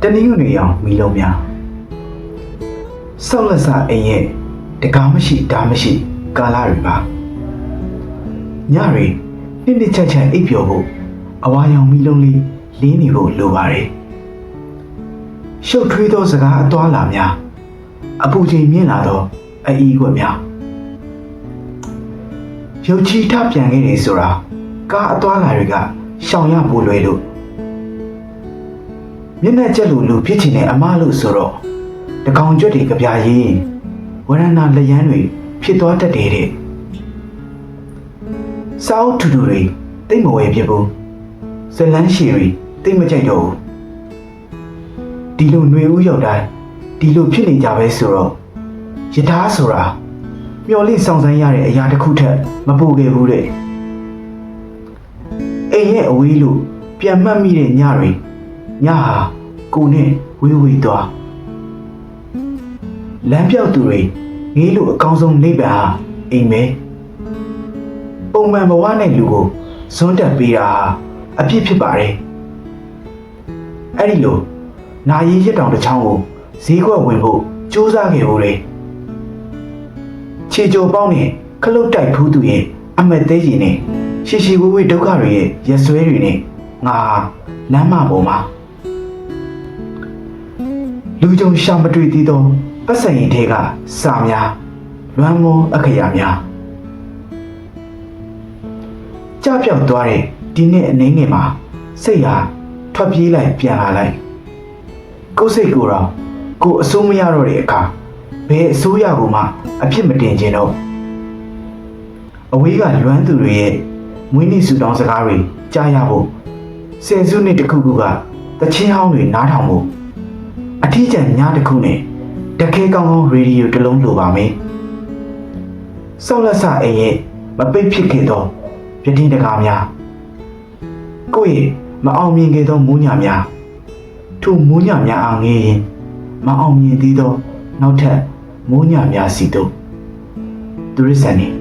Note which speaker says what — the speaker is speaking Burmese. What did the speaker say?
Speaker 1: တနည်းနည်းအောင်မီလုံးများဆောက်လက်စအိမ်ရဲ့တကားမရှိဓာမရှိကာလတွေပါညတွေနှစ်ချက်ချက်အိပ်ပျော်ဖို့အဝါရောင်မီလုံးလေးလင်းနေဖို့လိုပါတယ်ရှုပ်ထွေးသောစကားအသွားလာများအပူချိန်မြင့်လာသောအီးခွက်များရုပ်ချီထပြန်ခဲ့တယ်ဆိုတာကားအသွားလာတွေကရှောင်ရဖို့လွယ်လို့မျက်နှာကျက်လိုလူဖြစ်ချင်တဲ့အမားလို့ဆိုတော့တကောင်ကျွတ်တွေကပြားရင်ဝရဏလျန်းတွေဖြစ်သွားတတ်တယ်တဲ့စောက်ထူထူတွေတိတ်မဝဲဖြစ်ဘူးဇလန်းရှည်တွေတိတ်မကြိုက်တော့ဘူးဒီလိုຫນွေဦးရောက်တိုင်းဒီလိုဖြစ်နေကြပဲဆိုတော့ယထာဆိုတာမျော်လင့်ဆောင်ဆိုင်ရတဲ့အရာတစ်ခုထက်မပိုခဲ့ဘူးတဲ့အိမ်ရဲ့အဝေးလို့ပြန်မှတ်မိတဲ့ညတွေညဟာကိုနဲ့ဝေးဝေးသွားလမ်းပြောက်သူတွေငေးလို့အကောင်းဆုံးနိဗ္ဗာန်ဟာအိမ်ပဲပုံမှန်ဘဝနဲ့လူကိုဇွန်းတက်ပေးတာအပြစ်ဖြစ်ပါတယ်အဲ့ဒီလိုနာရီရစ်တောင်တစ်ချောင်းကိုဈေးကွက်ဝင်ဖို့ကြိုးစားခဲ့ဦးတယ်ခြေကြိုပေါင်းနဲ့ခလုတ်တိုက်ဖူးသူရဲ့အမက်သေးကြီးနဲ့ရှီရှီဝေးဝေးဒုက္ခတွေရဲ့ရက်ဆွဲတွေနဲ့ငါလမ်းမပေါ်မှာလူကြုံရှာမတွေ့သေးသောပတ်စံရင်ထဲကစာများလွမ်းမောအခရာများကြပြောက်သွားတဲ့ဒီနေ့အနေငယ်မှာစိတ်ဟာထွက်ပြေးလိုက်ပြန်လာလိုက်ကိုယ်စိတ်ကိုယ်တော့ကိုယ်အစိုးမရတော့တဲ့အခါဘယ်အစိုးရကိုမှအဖြစ်မတင်ခြင်းတော့အဝေးကလွမ်းသူတွေရဲ့မွေးနေ့ဆူတောင်းစကားတွေကြားရဖို့ဆယ်စုနှစ်တစ်ခုခုကတချင်းဟောင်းတွေနားထောင်ဖို့အထီးကျန်ညတစ်ခုနဲ့တခဲကောင်းကောင်းရေဒီယိုတစ်လုံးလိုပါမယ်ဆောက်လက်စအိမ်ရဲ့မပိတ်ဖြစ်ခဲ့သောပြတင်းတကားများကိုယ့်ရဲ့မအောင်မြင်ခဲ့သောမိုးညများထိုမိုးညများအားငေးရင်မအောင်မြင်သေးသောနောက်ထပ်မိုးညများစီတို့သူရစံနေ